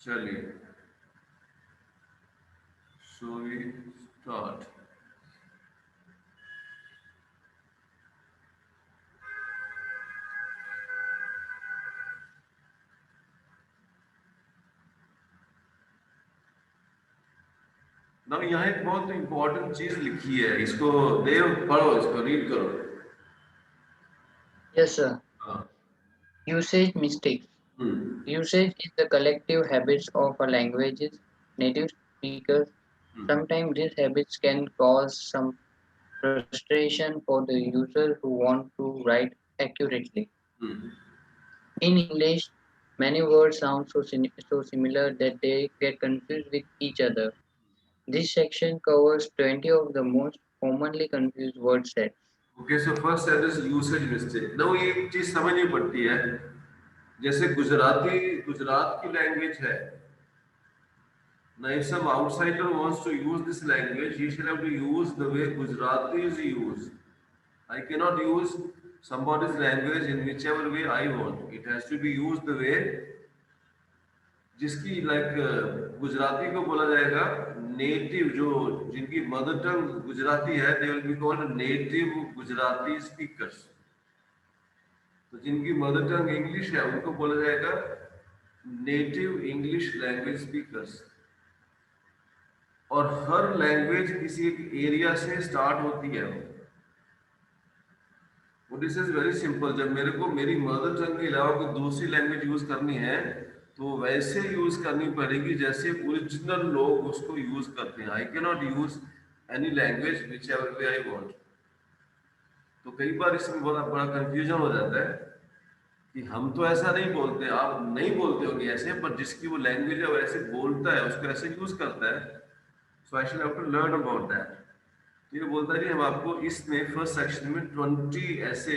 चलिए, so we start. ना यहाँ एक बहुत इंपॉर्टेंट चीज लिखी है, इसको देव पढ़ो, इसको रीड करो। Yes, sir. हाँ। Usage mistakes. Usage is the collective habits of a language's native speakers. Sometimes these habits can cause some frustration for the user who want to write accurately. Hmm. In English, many words sound so similar that they get confused with each other. This section covers 20 of the most commonly confused word sets. Okay, so first set is usage mistake. ना ये एक चीज समझनी पड़ती है, जैसे गुजराती गुजरात की language है। Now, if some outsider wants to use this language, he shall have to use the way Gujaratis use. I cannot use somebody's language in whichever way I want. It has to be used the way जिसकी गुजराती को बोला जाएगा native, जो जिनकी mother tongue Gujarati है, they will be called native Gujarati speakers. तो जिनकी mother tongue English है उनको बोला जाएगा नेटिव इंग्लिश लैंग्वेज स्पीकर्स। और हर लैंग्वेज किसी एक एरिया से स्टार्ट होती है। वो दिस इज वेरी सिंपल। जब मेरे को मेरी मदर टंग के अलावा कोई दूसरी लैंग्वेज यूज करनी है तो वैसे यूज करनी पड़ेगी जैसे ओरिजिनल लोग उसको यूज करते हैं। I can not use any language which ever way I want. तो कई बार इसमें बड़ा बड़ा कंफ्यूजन हो जाता है कि हम तो ऐसा नहीं बोलते, आप नहीं बोलते होंगे ऐसे, पर जिसकी वो लैंग्वेज है वो ऐसे बोलता है, उसको ऐसे यूज करता है। So I should have to learn about that. तो ये बोलता है कि हम आपको इसमें फर्स्ट सेक्शन में 20 ऐसे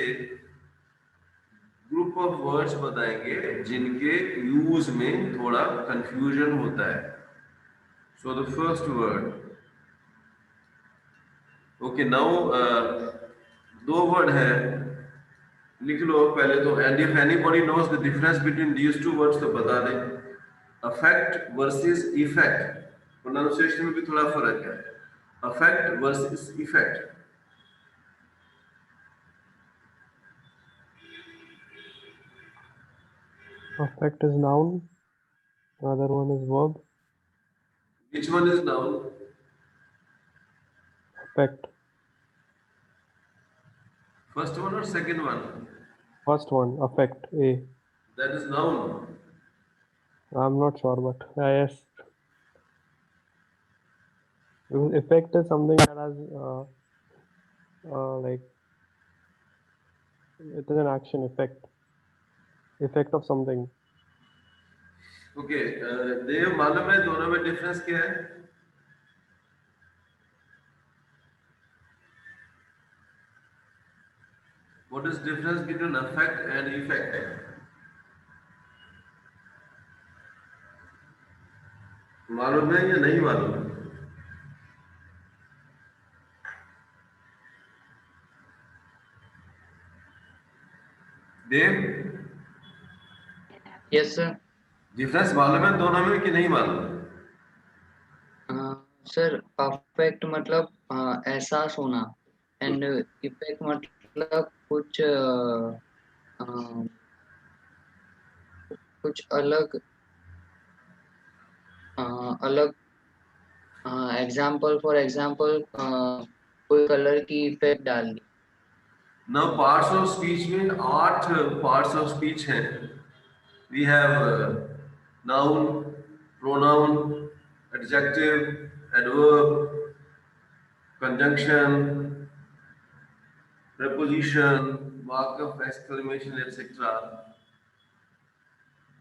ग्रुप ऑफ वर्ड्स बताएंगे जिनके यूज में थोड़ा कंफ्यूजन होता है। So the first word, okay now दो वर्ड है, लिख लो पहले तो। And if anybody knows the difference between these two words तो बता दें। अफेक्ट वर्सेस इफेक्ट, प्रोनाउंसिएशन में भी थोड़ा फर्क है। Affect versus effect. Affect is noun, another one is verb. Which one is noun? Affect. First one or second one? First one, affect, A. That is noun. I'm not sure, but yes. Effect is something that has like it is an action effect. Effect of something. Okay, देव मालूम है दोनों में difference क्या है? What is difference between affect and effect? मालूम है या नहीं मालूम? देव, Yes, sir. डिफरेंस मालूम है दोनों में कि नहीं मालूम? सर परफेक्ट मतलब एहसास होना, एंड इफेक्ट मतलब कुछ अलग अलग एग्जाम्पल, फॉर एग्जाम्पल कोई कलर की इफेक्ट डाल दी। Now parts of speech में 8 parts of speech हैं। We have noun, pronoun, adjective, adverb, conjunction, preposition, mark of exclamation, etc.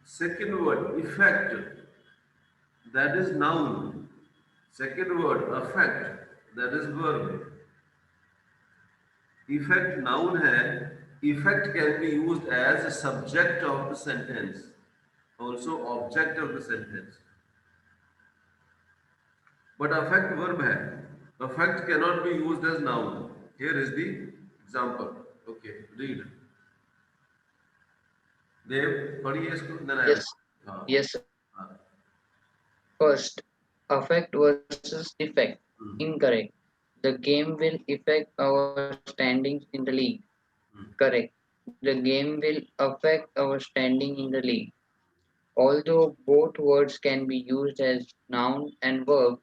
Second word, effect, that is noun. Second word, affect, that is verb. Effect noun है, effect can be used as a subject of the sentence, also object of the sentence. But affect verb है, affect cannot be used as noun. Here is the example. Okay, read. देव पढ़िए इसको। Yes, हाँ yes, sir. हाँ First, affect versus effect. Incorrect. The game will affect our standings in the league. Correct. The game will affect our standing in the league. Although both words can be used as noun and verb,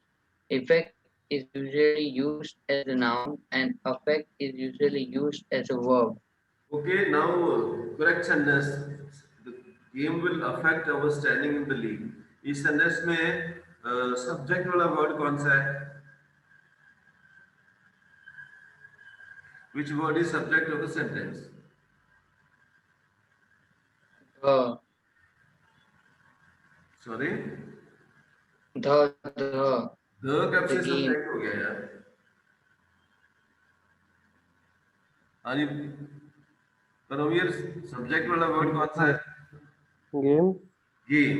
effect is usually used as a noun and affect is usually used as a verb. Okay, now correct sentence. The game will affect our standing in the league. इस sentence में subject वाला word कौन सा है? Which word is subject of the sentence? The, Sorry, the, the कब the से game. subject हो गया यार? हाँ जी, परमवीर सब्जेक्ट वाला वर्ड कौन सा है? Game. Game.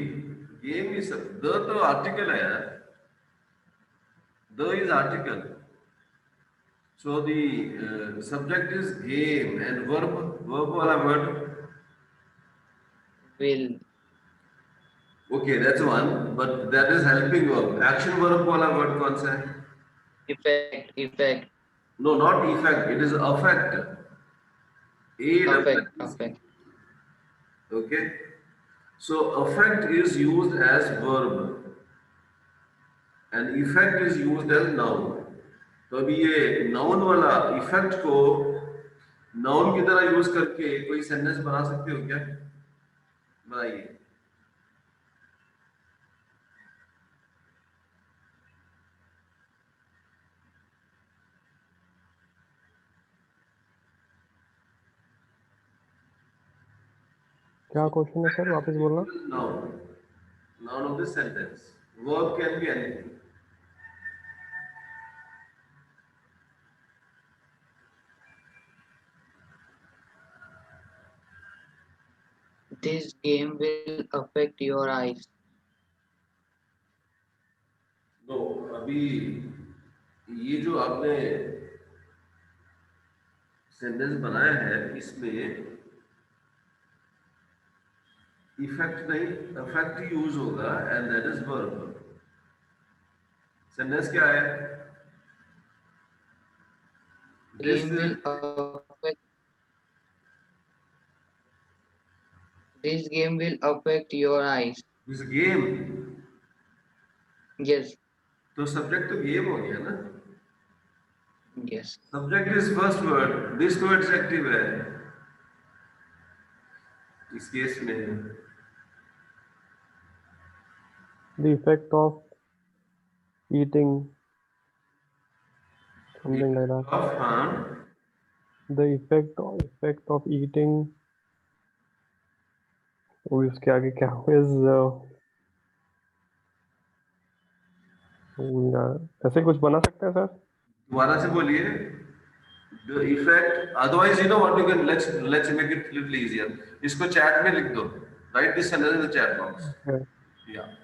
Game is the तो आर्टिकल है यार. The is article. So the subject is game and verb वाला word. Will. Okay, that's one. But that is helping verb. Action verb वाला word कौन सा है? Effect. No, not effect. It is affect. A. Affect. Okay. So affect is used as verb and effect is used as noun. तो अभी ये noun वाला effect को noun की तरह यूज करके कोई सेंटेंस बना सकते हो क्या? बनाइए. क्या क्वेश्चन है सर, वापस बोलना. Noun. Noun of the sentence. Verb can be anything. This game will affect your eyes. No, अभी ये जो आपने सेंटेंस बनाया है इसमें इफेक्ट नहीं अफेक्ट यूज होगा and that is verb. Sentence क्या है? This Game will affect. This game will affect your eyes. this game. Yes. तो सब्जेक्ट तो गेम हो गया ना. Yes. Subject is first word. This तो एडजेक्टिव है इस केस में. The effect of eating, something like that. Of The effect of eating. वो उसके आगे क्या is ऐसे कुछ बना सकते हैं सर? दोबारा से बोलिए. The effect. Otherwise, you know what you can let's make it little easier. इसको चैट में लिख दो. Write this sentence in the chat box. Okay. Yeah.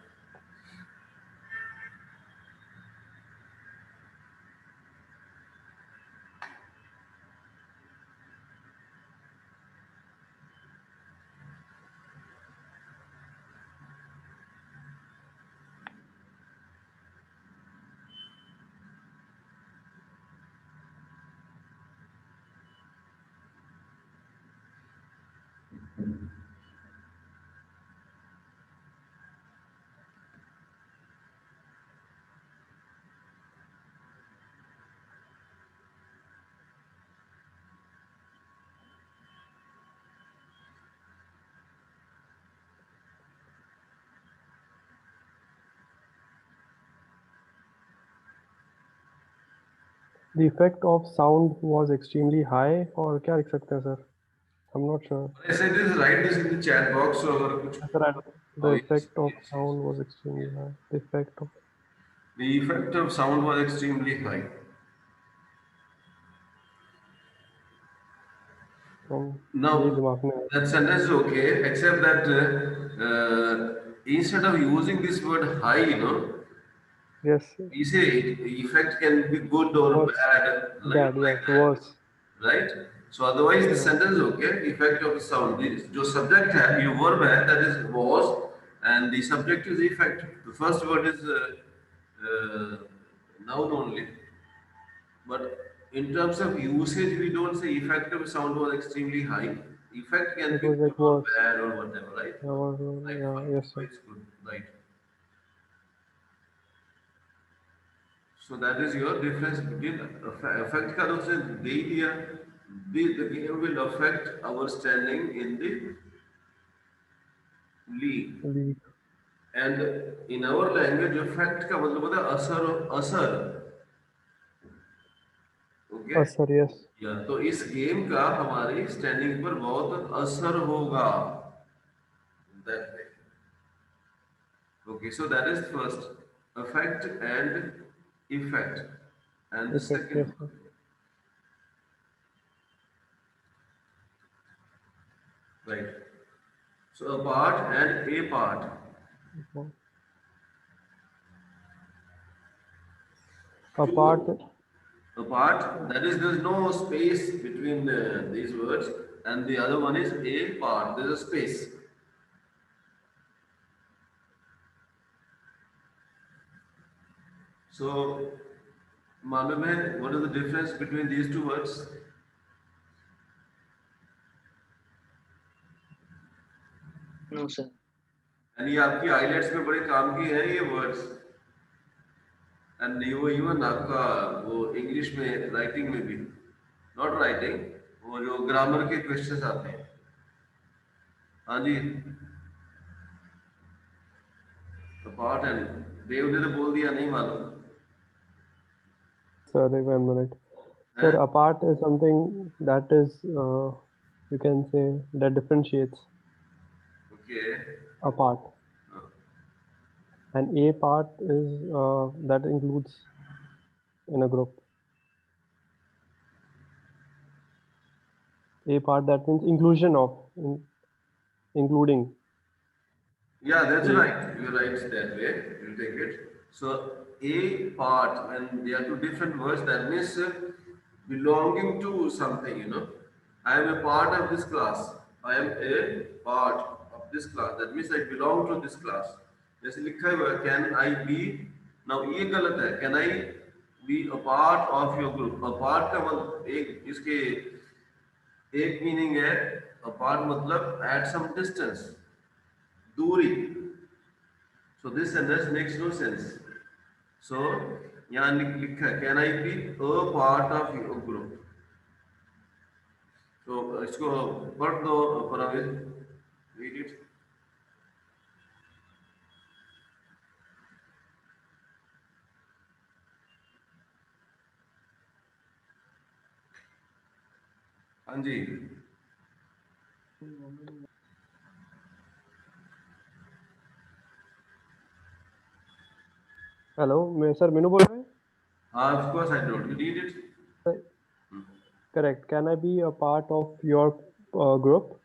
The effect of sound was extremely high, और क्या लिख सकते हैं sir? I'm not sure. I said this. Write this in the chat box. So अगर कुछ Sir, the Oh, effect of yes. sound was extremely high. The effect of sound was extremely high. Now ये दिमाग में that sentence is okay, except that instead of using this word high, you know, yes, we say effect can be good or worse, bad, bad, like yes, that, worse. right? So otherwise the sentence is okay. Effect of the sound. जो subject है, ये verb है, that is was, and the subject is effect. The first word is noun only, but in terms of usage, we don't say effective sound was extremely high. Effect can It be was good like or worse. bad or whatever, right? Like Yeah, fine, yes, so sir. it's good, right? So that is your difference between affect का उसने दे दिया. The game will affect our standing in the league. League. And in our language, affect का मतलब होता है असर असर. Okay. Sir, yes. या तो इस गेम का हमारी स्टैंडिंग पर बहुत असर होगा. That way. Okay, so that is first affect and effect, and the Effect, yes, second sir. right. So a part and a part. Apart, Two apart. That is, there is no space between these words, and the other one is a part. There is a space. So, मालूम है what is the difference between these two words? No, sir. And ये आपकी IELTS में बड़े काम की है ये वर्ड्स. एंड वो इवन आपका वो इंग्लिश में राइटिंग में भी. नॉट राइटिंग, वो जो ग्रामर के क्वेश्चंस आते हैं. हाँ जी. पार्ट एंड देव ने तो बोल दिया, नहीं मालूम sir, 1 minute. है. Sir, apart is something that is, you can say, that differentiates okay. apart. And a part is that includes in a group. A part, that means inclusion of, including. Yeah, that's A. right. You're right that way. You take it. So a part, when they are two different words, that means belonging to something. I am a part of this class. I am a part of this class. That means I belong to this class. जैसे लिखा हुआ है, can I be? Now ये गलत है. Can I be a part of your group? A part का मतलब एक इसके एक मीनिंग है. A part मतलब at some distance, दूरी. So this sentence makes no sense. So यहाँ लिखा है, can I be a part of your group? So इसको पढ़ दो परवेज. Read it. हाँ जी. Hello, sir, Minu बोल रहे हैं? हाँ, of course I told you. Read it. Correct. Can I be a part of your group?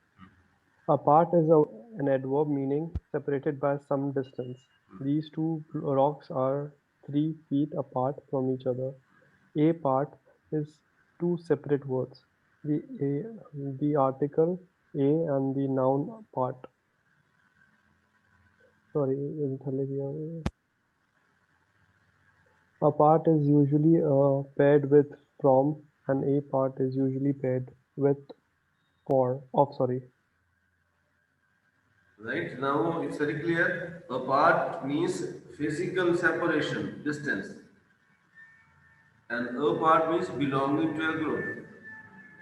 Apart is an adverb meaning separated by some distance. These two rocks are 3 feet apart from each other. A part is two separate words. The article a and the noun part. Sorry, a part is usually paired with from, and a part is usually paired with for. Oh, sorry. Right now it's very clear. Apart means physical separation, distance, and a part means belonging to a group.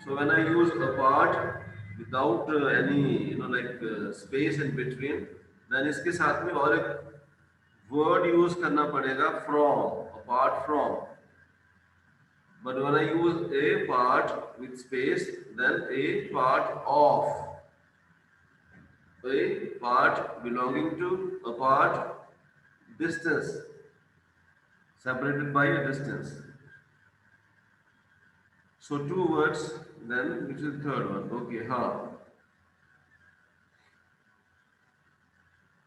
So when I use apart without any like space in between, then इसके साथ में और एक word use करना पड़ेगा from, apart from. But when I use a part with space, then a part of, a part belonging to, a part distance, separated by a distance. So two words, then which is the third one? Okay,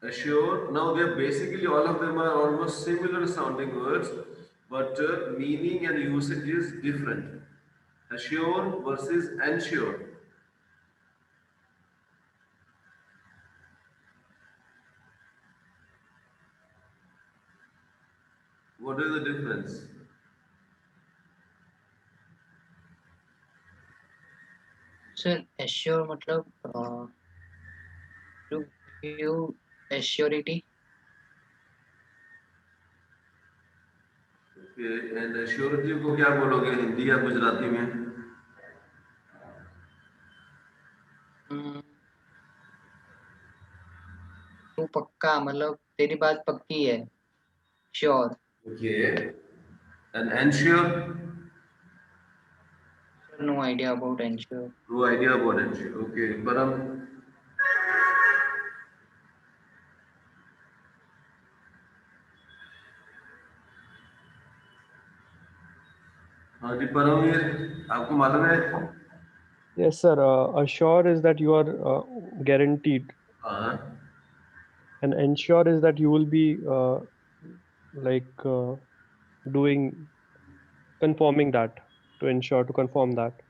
assure. Now they are basically all of them are almost similar sounding words, but meaning and usage is different. Assure versus ensure. What is the difference? Sir, assure मतलब to give assurity. Okay, and surety को क्या बोलोगे हिंदी या गुजराती में? तू पक्का मतलब तेरी बात पक्की है, sure. Okay, and ensure? No idea about ensure. No idea about ensure. Okay, Param. हाँ जी परमवीर, आपको मालूम है? Yes, sir. Assure is that you are guaranteed, हाँ. and ensure is that you will be like doing confirming that, to ensure, to confirm that.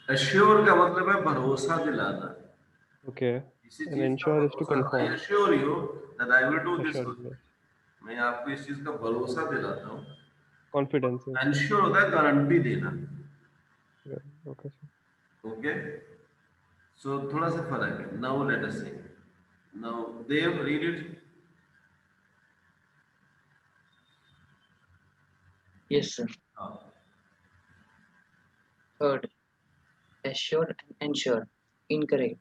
Assure का मतलब है भरोसा दिलाना. Okay, किसी and चीज का ensure is to भरोसा. I confirm. assure you that I will do this Assure for you. is मैं आपको इस चीज का भरोसा दिलाता हूँ. confidence. Yes. Ensure होता है गारंटी देना. Yeah. Okay, sir. Okay. So थोड़ा सा फर्क है. Now let us see. Now Dev, read it. Yes, sir. हाँ. Third, assure and ensure. Incorrect.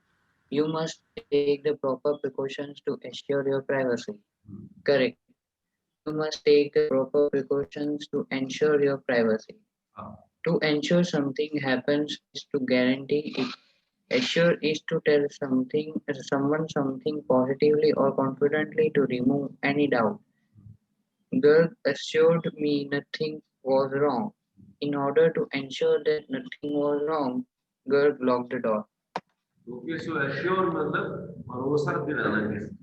You must take the proper precautions to assure your privacy. Correct. You must take the proper precautions to ensure your privacy. हाँ. To ensure something happens is to guarantee it. Assure is to tell someone something positively or confidently to remove any doubt. Garg assured me nothing was wrong. In order to ensure that nothing was wrong, Garg locked the door. Okay, so assure मतलब भरोसा दिलाना किसी.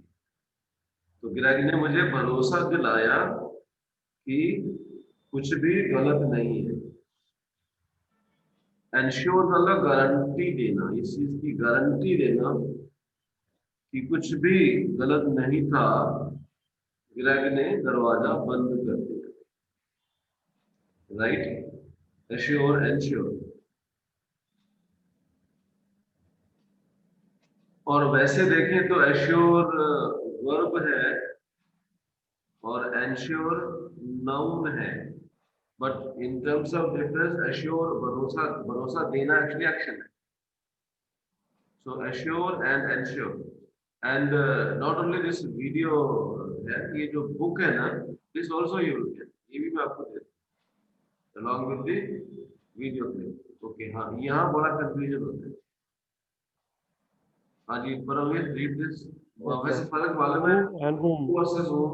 तो गिरागी ने मुझे भरोसा दिलाया कि कुछ भी गलत नहीं है. एंश्योर मतलब गारंटी देना, इस चीज की गारंटी देना कि कुछ भी गलत नहीं था. गिरागी ने दरवाजा बंद कर दिया. राइट. Assure ensure. और वैसे देखें तो एश्योर वर्ब है और एंश्योर नाउन है. But in terms of difference assure भरोसा, भरोसा देना एक्चुअली एक्शन है. So assure and ensure. And not only this video है, ये जो बुक है ना, this also you will get. ये भी मैं आपको दे दूं along with the video clip. Okay. हाँ, यहाँ बड़ा कंफ्यूजन होता है. हाँ जी परमवीर, रीड दिस. Yes, वैसे sir. फर्क मालूम है? Who and whom? Who versus whom?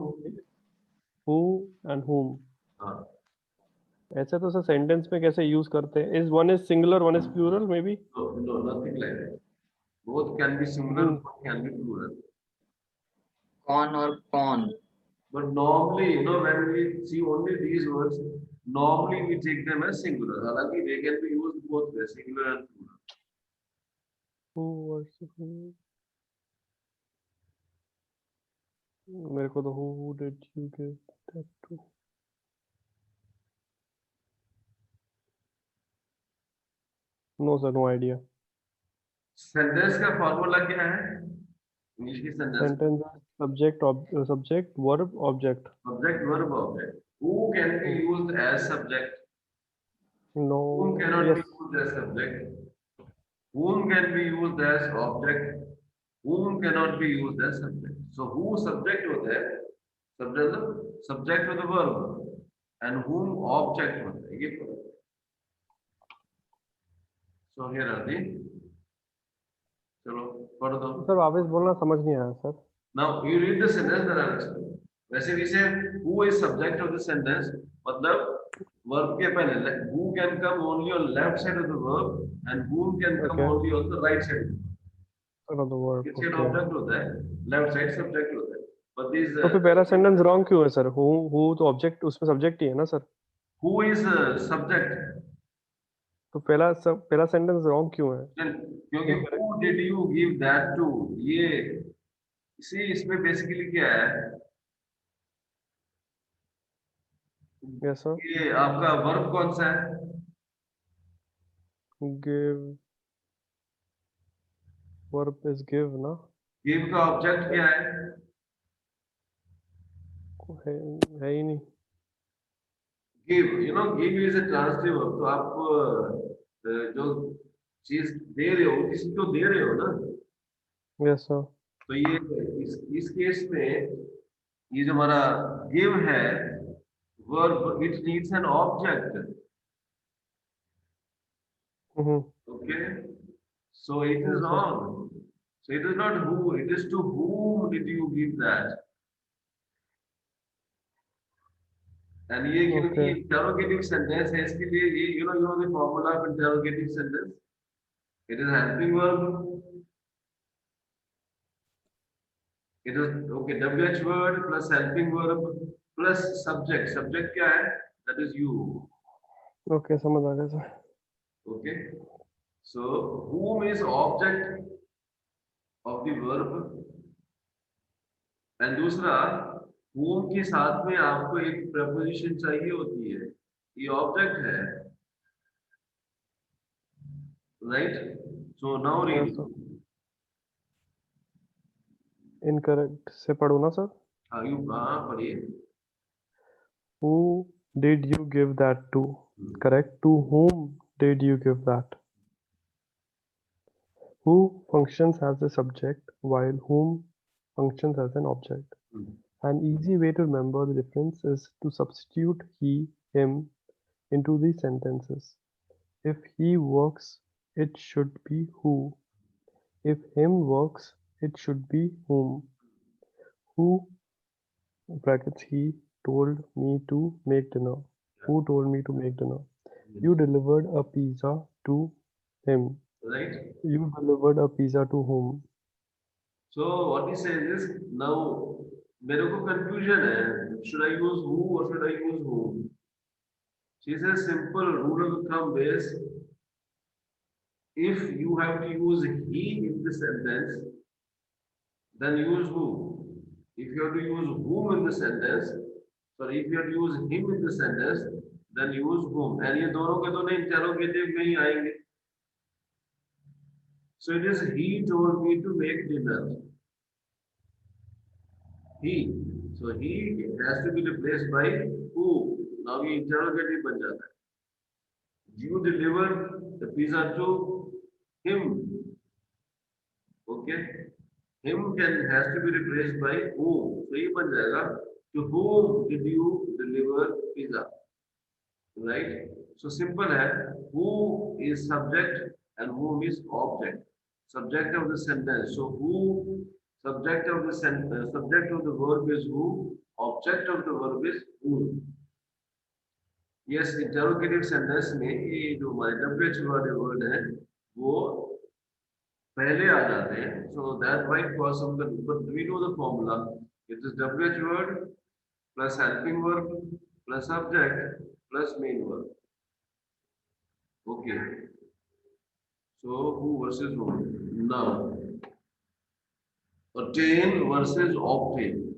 Who and whom? हाँ. ऐसे तो सर सेंटेंस में कैसे यूज करते हैं? Is one is singular, one is plural, maybe? No, nothing like that. Both can be singular, both can be plural. कौन और कौन. But normally, you know, when we see only these words, normally we take them as singular. हालांकि they can be used both ways, singular and plural. Who versus who? मेरे को तो who did you give that to? No sir, no idea. Sentence का formula क्या है? English की sentence. Sentence is subject, verb, object. Subject, verb, object. Who can be used as subject? No. Whom cannot Yes. be used as subject? Whom can be used as object? Whom cannot be used as subject? So who subject होता है, subject with the verb, and whom object होता है. ये फर्क है. So here are the. चलो पढ़ दो. सर वापस बोलना, समझ नहीं आया sir. Now you read the sentence that I will explain. वैसे we say who is subject of the sentence, मतलब verb के पहले who can come only on left side of the verb and whom can come Okay. only on the right side of the verb. Another verb. किसके Okay. Object होता है, left side subject होता है. But this तो फिर पहला sentence wrong क्यों है सर? Who तो ऑब्जेक्ट, उसमें सब्जेक्ट ही है ना सर. Who is subject. तो पहला सेंटेंस रॉन्ग क्यों है? क्योंकि who did you give that to, ये इसी इसमें बेसिकली क्या है, Yes, sir. ये आपका वर्ब कौन सा है? Give. Verb is give, ना? गिव का ऑब्जेक्ट क्या है? है, है ही नहीं. Give, you know, give is a transitive verb. तो आप जो चीज दे रहे हो किसी को दे रहे हो ना, Yes, sir. तो ये इस केस में ये जो हमारा गिव है verb, it needs an object. Mm-hmm. Okay, so it is Yes, sir. On, so it is not who, it is to whom did you give that। And ये क्योंकि Okay. इंटरोगेटिव सेंटेंस है, इसके लिए ये you know the formula of interrogative sentence, it is helping verb, it is okay, WH word plus helping verb plus subject. Subject क्या है? That is you. Okay, समझ आ गया sir. Okay, so whom is object of the verb, and दूसरा whom के साथ में आपको एक प्रपोजिशन चाहिए होती है, ये ऑब्जेक्ट है, right? So now read. Yes, sir. Incorrect से पढ़ो ना सर. यू हाँ पढ़िए। Who did you give that to? Correct. To whom did you give that? Who functions as a subject while whom functions as an object. An easy way to remember the difference is to substitute he, him into the sentences. If he works, it should be who. If him works, it should be whom. Who brackets he told me to make dinner. Who told me to make dinner? You delivered a pizza to him. Right? You delivered a pizza to whom? So what he says is, now मेरे को confusion है, should I use who or should I use whom? She says simple rule of thumb is, if you have to use he in the sentence, then use who. If you have to use whom in the sentence, sorry, if you have to use him in the sentence, then use whom. And ये दोनों के दोनों interrogative में ही आएंगे. So it is he told me to make dinner. He. So he has to be replaced by who. Now ये interrogative बन जाता है. You deliver the pizza to him. Okay. Him has to be replaced by whom. So ये बन जाएगा, to whom did you deliver pizza? Right? So simple है, who is subject and whom is object. Subject of the sentence. So who, subject of the sentence, subject of the verb is who, object of the verb is whom. Yes, interrogative sentence में ये जो हमारे WH वाले word है वो पहले आ जाते हैं. So that might cause some confusion, but we know the formula. It is WH word plus helping verb plus subject plus main verb. Okay. So who versus whom? Now, attain versus obtain.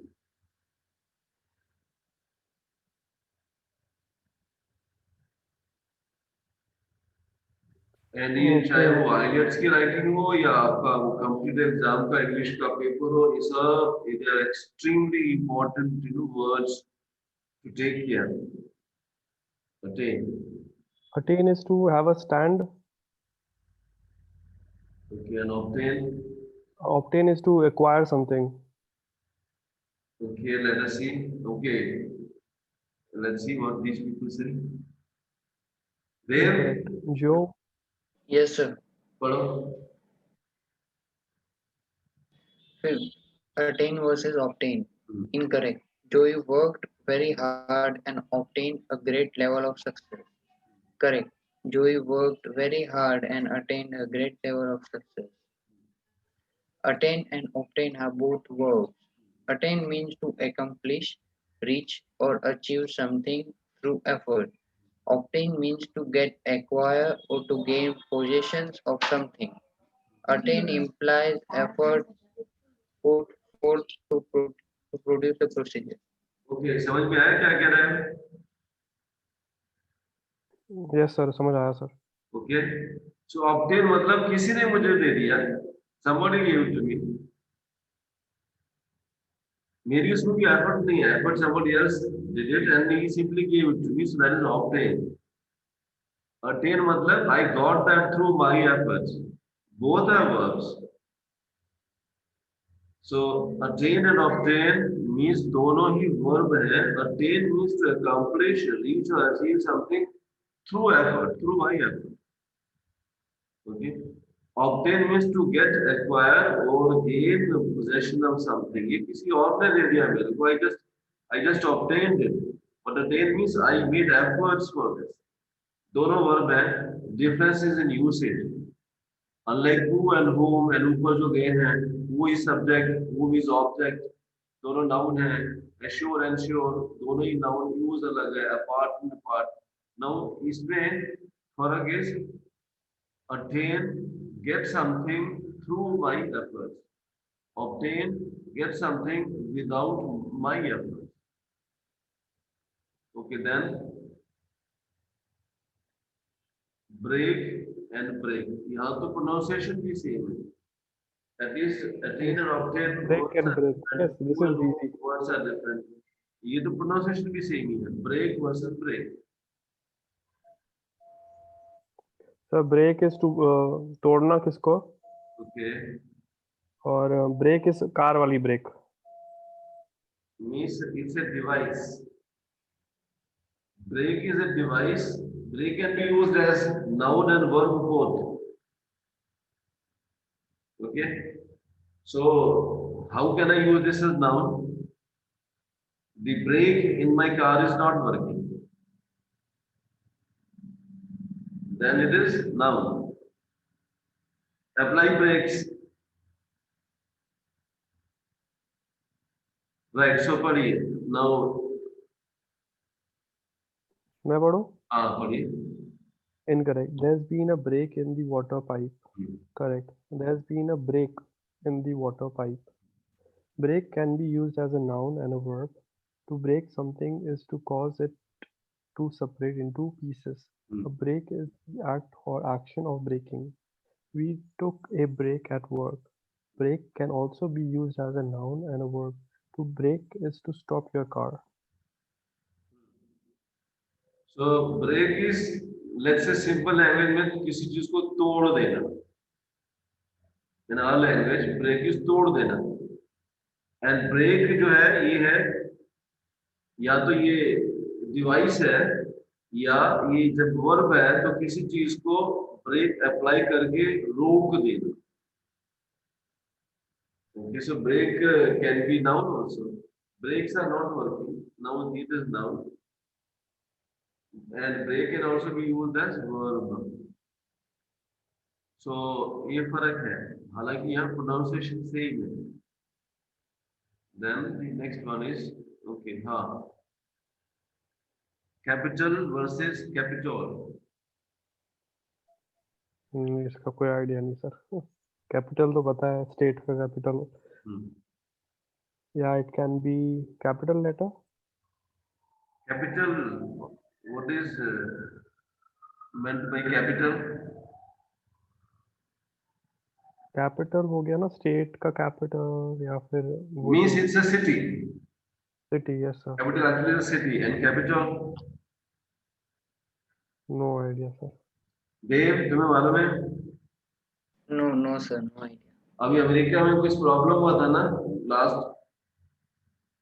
And ये चाहे वो IELTS की writing हो या आपका वो competitive exam का English का पेपर हो, ये सब it are extremely important words to take care. Attain. Attain is to have a stand. Okay, and obtain. Obtain is to acquire something. Okay, let us see. Okay, let's see what these people say. There. Correct. Joe. Yes, sir. पढ़ो. Attain versus obtain. Incorrect. Joey worked very hard and obtained a great level of success. Correct. Joey worked very hard and attained a great level of success. Attain and obtain are both verbs. Attain means to accomplish, reach, or achieve something through effort. Obtain means to get, acquire, or to gain possessions of something. Attain implies effort put forth to produce a procedure. Okay, समझ में आया क्या कह रहा है? Yes sir, समझ आया sir. Okay, सो obtain मतलब किसी ने मुझे दे दिया, somebody gave it to me, मेरी उसमें कोई एफर्ट नहीं है, but somebody else did it and he simply gave it to me, so that is obtain. Attain मतलब I got that through my efforts. Both are verbs. So attain and obtain means दोनों ही verb है. Attain means to accomplish, reach or achieve something through effort, through my effort. Okay. Obtain means to get, acquire or gain possession of something. ये किसी और ने दे दिया मेरे को, I just obtained it. But attain means I made efforts for this. दोनों verb है. Difference is in usage. Unlike who and whom and ऊपर जो गए हैं, who is subject, whom is object, दोनों noun है. Assure and sure दोनों ही noun, use अलग है. Apart and apart. Now इसमें फर्क is attain, get something through my efforts. Obtain, get something without my efforts. Okay, then break and break. यहाँ तो pronunciation भी same है. That is attain and obtain. Break and break. Yes, this is easy. Words are different. ये तो pronunciation भी same ही है. Break versus break. Sir break is to तोड़ना किसको, Okay. और break is कार वाली break. Means it's a device. Break is a device. Break can be used as noun and verb both. Okay. So how can I use this as noun? The brake in my car is not working. Then it is noun. Apply brakes. Right. So पढ़िए. Now. मैं पढ़ूं? हाँ पढ़िए. Incorrect. There's been a break in the water pipe. Correct. There's been a break in the water pipe. Break can be used as a noun and a verb. To break something is to cause it to separate into pieces. A break is the act or action of breaking. We took a break at work. Break can also be used as a noun and a verb. To break is to stop your car. So break is, let's say simple language में किसी चीज को तोड़ देना. In our language, break is तोड़ देना. And break जो है ये है, या तो ये डिवाइस है, या ये जब वर्ब है तो किसी चीज को ब्रेक अप्लाई करके रोक देना. Okay, so break can be noun also. Brakes are not working. Now it is noun. And break can also be used as verb. So ये फर्क है. हालांकि यहाँ pronunciation same है. Then the next one is okay. हाँ. Capital versus capital. इसका कोई idea नहीं सर. कैपिटल तो पता है, स्टेट का कैपिटल. या it can be capital letter. Capital, what is meant by capital? Capital हो गया ना स्टेट का कैपिटल, या फिर Means it's a city. City. Yes sir. Capital actually is a city and capital. No idea sir. Dev तुम्हें मालूम है? No, sir, no idea. अभी अमेरिका में कुछ प्रॉब्लम हुआ था ना last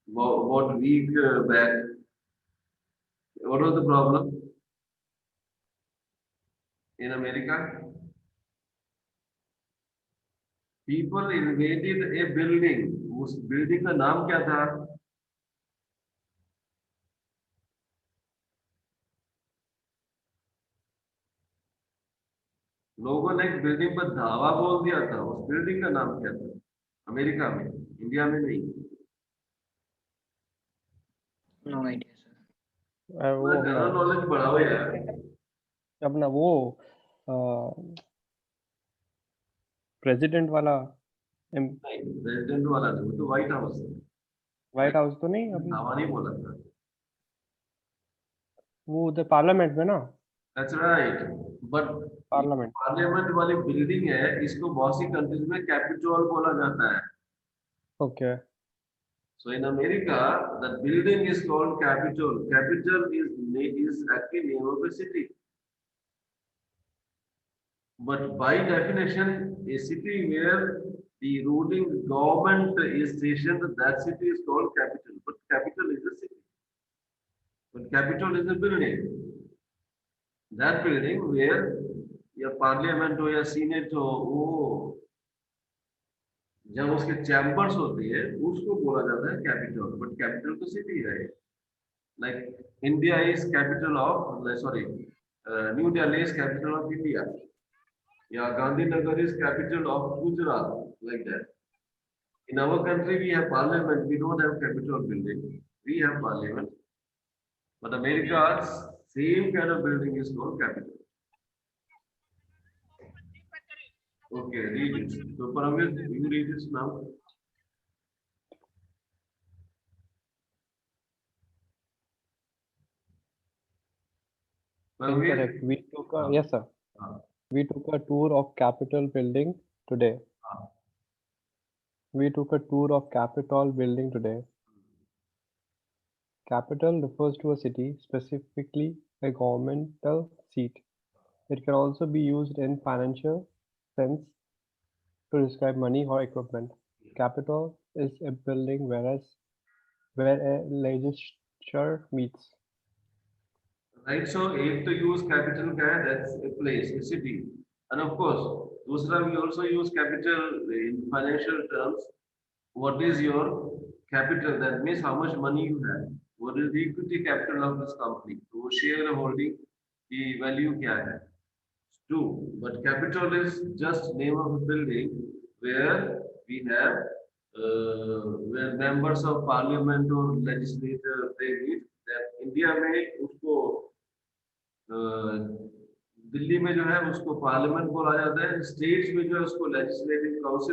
about week back. What was the problem in America? People invaded a building. उस बिल्डिंग का नाम क्या था? लोगों ने एक बिल्डिंग पर धावा बोल दिया था. उस बिल्डिंग का नाम क्या था? अमेरिका में, इंडिया में नहीं. No idea, sir. वो जनरल नॉलेज बढ़ाओ यार. अपना वो प्रेसिडेंट वाला. प्रेसिडेंट वाला नहीं, वो तो व्हाइट हाउस है. व्हाइट हाउस तो नहीं, अपना धावा नहीं बोला था. वो उधर पार्लियामेंट में ना. That's right, but Parliament. Parliament वाली बिल्डिंग है, इसको बहुत सी कंट्रीज में कैपिटल बोला जाता है. Okay. So in America, the building is called Capitol. Capital is actually name of a city. But by definition, a city where the ruling government is stationed, that city is called capital. But capital is a city. But capital is a building. That building where your parliament हो या senate हो, वो जब उसके chambers होती है उसको बोला जाता है कैपिटल. बट कैपिटल तो सिटी है. Like India is capital of, sorry, New Delhi is capital of India. Yeah, Gandhinagar is capital of Gujarat, like that. In our country, we have parliament. We don't have capital building. We have parliament. But America's same kind of building is called capital. Okay, read it. So, Paramir, you read this now. Paramir? Incorrect. Yes, sir. Ah, We took a tour of Capitol building today. ah. We took a tour of Capitol building today. Capital refers to a city, specifically a governmental seat. It can also be used in financial sense to describe money or equipment. Capitol is a building where a legislature meets. Right, so एक तो use capital का है, that's a place, a city, and of course दूसरा we also use capital in financial terms. What is your capital? That means how much money you have. What is the equity capital of this company? तो share holding की value क्या है? Two, but capital is just name of a building where we have where members of parliament or legislature they meet. That India में उसको दिल्ली में जो है उसको पार्लियामेंट बोला जाता है. स्टेट्स में जो है उसको लेजिस्लेटिव काउंसिल